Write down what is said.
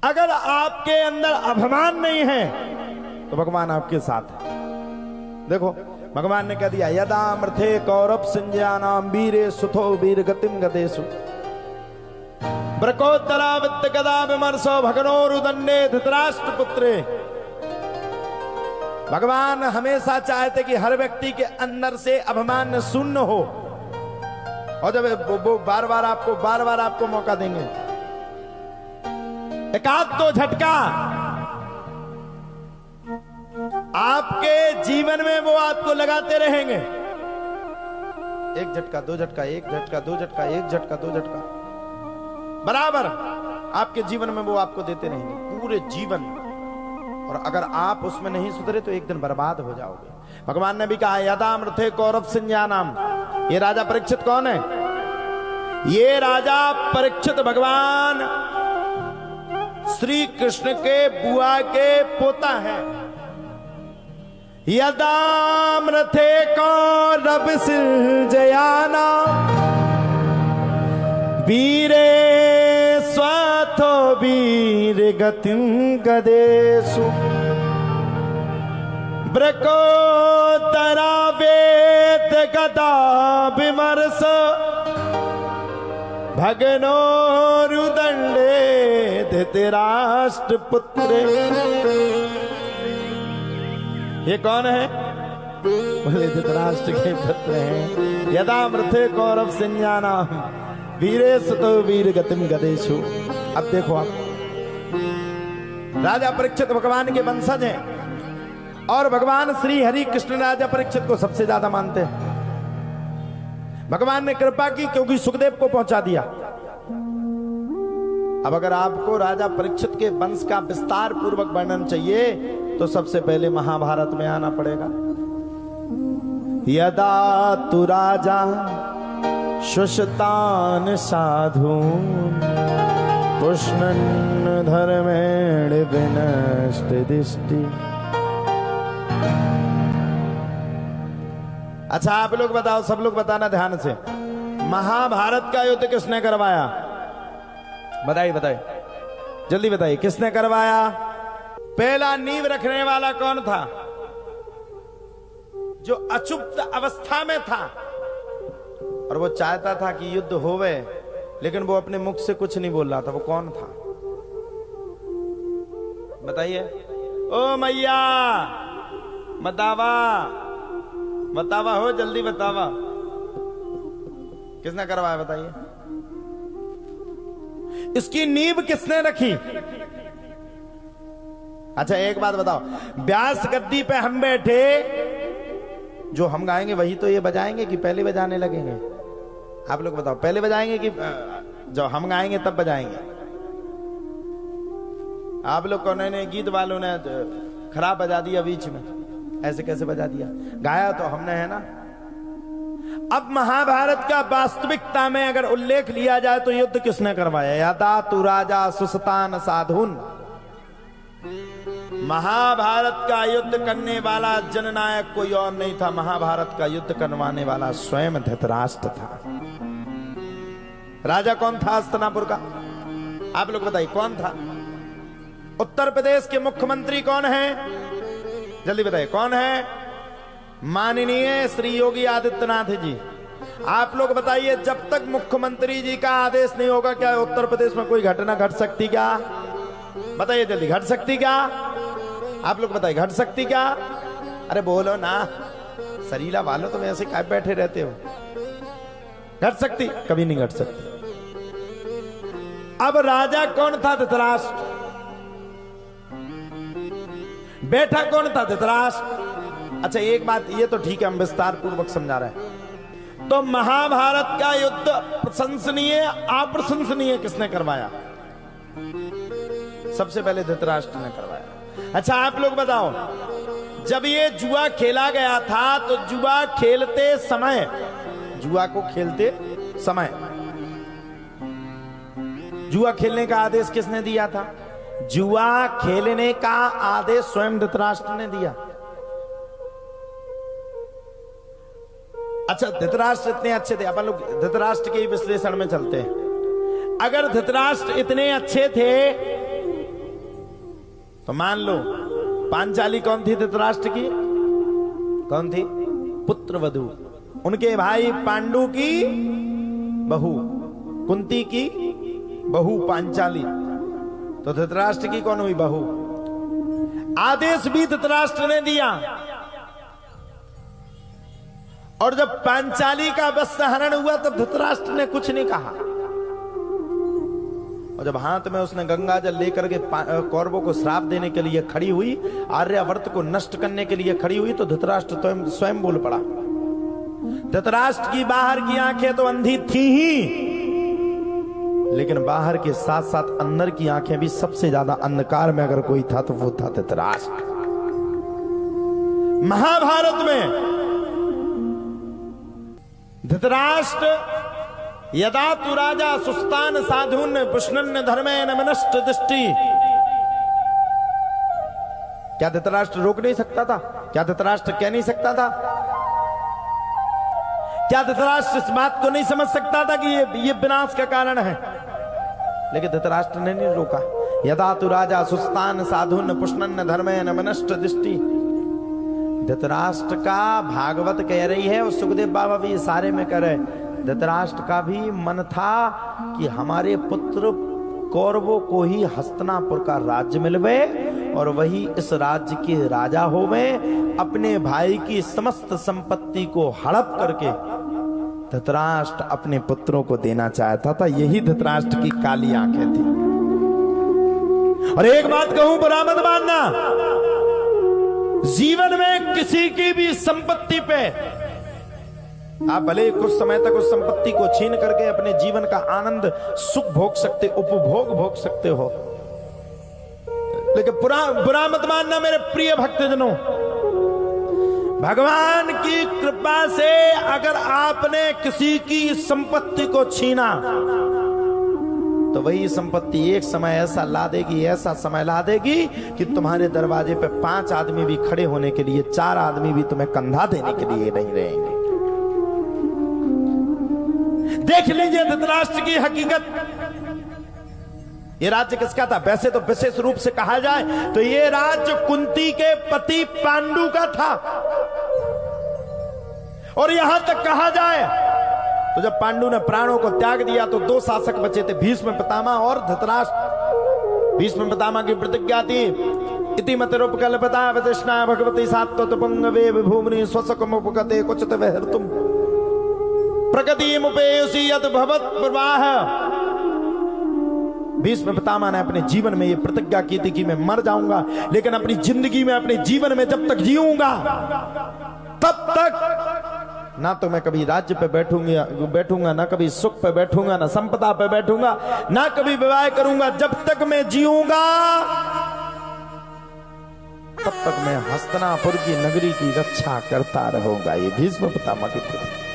अगर आपके अंदर अभिमान नहीं है तो भगवान आपके साथ है। देखो भगवान ने कह दिया, यदा मृथे कौरव संज्ञानाम वीरे सुथो वीर गतिम गदेशु ब्रकोत्तरा वित्त गदा विमर्शो भगनोरुदंडे धृतराष्ट्र पुत्रे। भगवान हमेशा चाहते कि हर व्यक्ति के अंदर से अभिमान शून्य हो, और जब वो बार बार आपको मौका देंगे, एकाध दो झटका आपके जीवन में वो आपको लगाते रहेंगे। एक झटका दो झटका, एक झटका दो झटका, एक झटका दो झटका, बराबर आपके जीवन में वो आपको देते रहेंगे पूरे जीवन। और अगर आप उसमें नहीं सुधरे तो एक दिन बर्बाद हो जाओगे। भगवान ने भी कहा, यदा मृथे कौरव संज्ञानाम। ये राजा परीक्षित कौन है? ये राजा परीक्षित भगवान श्री कृष्ण के बुआ के पोता है। यदा मृथे कौरव संज्ञानाम वीरे स्वथो वीर गतिम गदेशु ब्रकोत्तरा वेद गदा विमर्श भगनोरुदंडे धृतराष्ट्र पुत्रे। ये कौन है? बोले धृतराष्ट्र के पुत्र हैं। यदा मृथे कौरव संज्ञानाम वीरे सुतो वीर गतिम गदेशु। अब देखो आप, राजा परीक्षित भगवान के वंशज हैं और भगवान श्री हरि कृष्ण राजा परीक्षित को सबसे ज्यादा मानते हैं। भगवान ने कृपा की क्योंकि सुखदेव को पहुंचा दिया। अब अगर आपको राजा परीक्षित के वंश का विस्तार पूर्वक वर्णन चाहिए तो सबसे पहले महाभारत में आना पड़ेगा। यदा तु राजा शुशतान साधून पुष्णन् धर्मेण विनष्ट दृष्टि। अच्छा आप लोग बताओ, सब लोग बताना ध्यान से, महाभारत का युद्ध किसने करवाया? बताइए बताइए, जल्दी बताइए, किसने करवाया? पहला नींव रखने वाला कौन था? जो अचुप्त अवस्था में था और वो चाहता था कि युद्ध होवे, लेकिन वो अपने मुख से कुछ नहीं बोल रहा था। वो कौन था? बताइए। ओ मैया बतावा, बतावा हो, जल्दी बतावा, किसने करवाया? बताइए। इसकी नींव किसने रखी? अच्छा एक बात बताओ, व्यास गद्दी पे हम बैठे, जो हम गाएंगे वही तो ये बजाएंगे कि पहले बजाने लगेंगे? आप लोग बताओ, पहले बजाएंगे कि जो हम गाएंगे तब बजाएंगे? आप लोग को नए गीत वालों ने खराब बजा दिया बीच में, ऐसे कैसे बजा दिया? गाया तो हमने है ना। अब महाभारत का वास्तविकता में अगर उल्लेख लिया जाए तो युद्ध किसने करवाया? यदा तु राजा सुसतान साधुन। महाभारत का युद्ध करने वाला जननायक कोई और नहीं था, महाभारत का युद्ध करवाने वाला स्वयं धृतराष्ट्र था। राजा कौन था हस्तिनापुर का? आप लोग बताइए कौन था? उत्तर प्रदेश के मुख्यमंत्री कौन है? जल्दी बताइए कौन है? माननीय श्री योगी आदित्यनाथ जी। आप लोग बताइए, जब तक मुख्यमंत्री जी का आदेश नहीं होगा क्या उत्तर प्रदेश में कोई घटना घट सकती क्या? बताइए जल्दी, घट सकती क्या? आप लोग बताइए, घट सकती क्या? अरे बोलो ना, सरीला वालों तुम ऐसे क्या बैठे रहते हो? घट सकती? कभी नहीं घट सकती। अब राजा कौन था? धृतराष्ट्र। बैठा कौन था? धृतराष्ट्र। अच्छा एक बात, ये तो ठीक है, हम विस्तार पूर्वक समझा रहे हैं। तो महाभारत का युद्ध प्रशंसनीय अप्रशंसनीय किसने करवाया? सबसे पहले धृतराष्ट्र ने करवाया। अच्छा आप लोग बताओ, जब ये जुआ खेला गया था तो जुआ खेलते समय, जुआ को खेलते समय जुआ खेलने का आदेश किसने दिया था? जुआ खेलने का आदेश स्वयं धृतराष्ट्र ने दिया। अच्छा धृतराष्ट्र इतने अच्छे थे, अपन लोग धृतराष्ट्र के विश्लेषण में चलते हैं। अगर धृतराष्ट्र इतने अच्छे थे तो मान लो पांचाली कौन थी धृतराष्ट्र की? कौन थी? पुत्रवधू। उनके भाई पांडु की बहू, कुंती की बहू पांचाली। तो धृतराष्ट्र की कौन हुई? बहू। आदेश भी धृतराष्ट्र ने दिया, और जब पांचाली का वस्त्रहरण हुआ तब धृतराष्ट्र ने कुछ नहीं कहा। और जब हाथ में उसने गंगा जल लेकर के कौरवों को श्राप देने के लिए खड़ी हुई, आर्यावर्त को नष्ट करने के लिए खड़ी हुई, तो धृतराष्ट्र स्वयं बोल पड़ा। धृतराष्ट्र की बाहर की आंखें तो अंधी थी ही, लेकिन बाहर के साथ साथ अंदर की आंखें भी सबसे ज्यादा अंधकार में अगर कोई था तो वो था धृतराष्ट्र। महाभारत में धृतराष्ट्र यदा तु राजा सुस्तान साधुन पुष्णन धर्मेण मनष्ट दृष्टि। क्या धृतराष्ट्र रोक नहीं सकता था? क्या धृतराष्ट्र कह नहीं सकता था? क्या धृतराष्ट्र इस बात को नहीं समझ सकता था कि ये विनाश का कारण है? लेकिन धृतराष्ट्र ने नहीं रोका। यदा तु राजा सुस्तान साधुन पुष्णन धर्मेण मनष्ट दृष्टि। धृतराष्ट्र का भागवत कह रही है और सुखदेव बाबा भी इशारे में कह रहे, धृतराष्ट्र का भी मन था कि हमारे पुत्र कौरवों को ही हस्तिनापुर का राज्य मिलवे और वही इस राज्य के राजा होवे। अपने भाई की समस्त संपत्ति को हड़प करके धृतराष्ट्र अपने पुत्रों को देना चाहता था। यही धृतराष्ट्र की काली आंखें थी। और एक बात कहूं, बुरा मत मानना, जीवन में किसी की भी संपत्ति पे आप भले कुछ समय तक उस संपत्ति को छीन करके अपने जीवन का आनंद सुख भोग सकते, उपभोग भोग सकते हो, लेकिन बुरा मत मानना मेरे प्रिय भक्तजनों। भगवान की कृपा से अगर आपने किसी की संपत्ति को छीना तो वही संपत्ति एक समय ऐसा ला देगी, ऐसा समय ला देगी कि तुम्हारे दरवाजे पे 5 आदमी भी खड़े होने के लिए, 4 आदमी भी तुम्हें कंधा देने के लिए नहीं रहेंगे। देख लीजिए धृतराष्ट्र की हकीकत। ये राज्य किसका था? वैसे तो विशेष रूप से कहा जाए तो ये राज्य कुंती के पति पांडु का था। और यहां तक कहा जाए तो जब पांडु ने प्राणों को त्याग दिया तो 2 शासक बचे थे, भीष्म पितामह और धृतराष्ट्र। भीष्म पितामह की प्रतिज्ञा थी, इति मतिरुपकल्पता वितृष्णा भगवती सात्वतपुंगवे विभूमनि स्वसकमुपगते कुचित विहर्तुम प्रगतिमुपेयुषि यद भवत् प्रवाह। भीष्म पितामह ने अपने जीवन में ये प्रतिज्ञा की थी कि मैं मर जाऊंगा, लेकिन अपनी जिंदगी में, अपने जीवन में जब तक जीऊंगा तब तक ना तो मैं कभी राज्य पे बैठूंगा, ना कभी सुख पे बैठूंगा, ना संपदा पे बैठूंगा, ना कभी विवाह करूंगा। जब तक मैं जीऊंगा तब तक मैं हस्तिनापुर की नगरी की रक्षा करता रहूंगा। ये भीष्म पितामह की प्रतिज्ञा।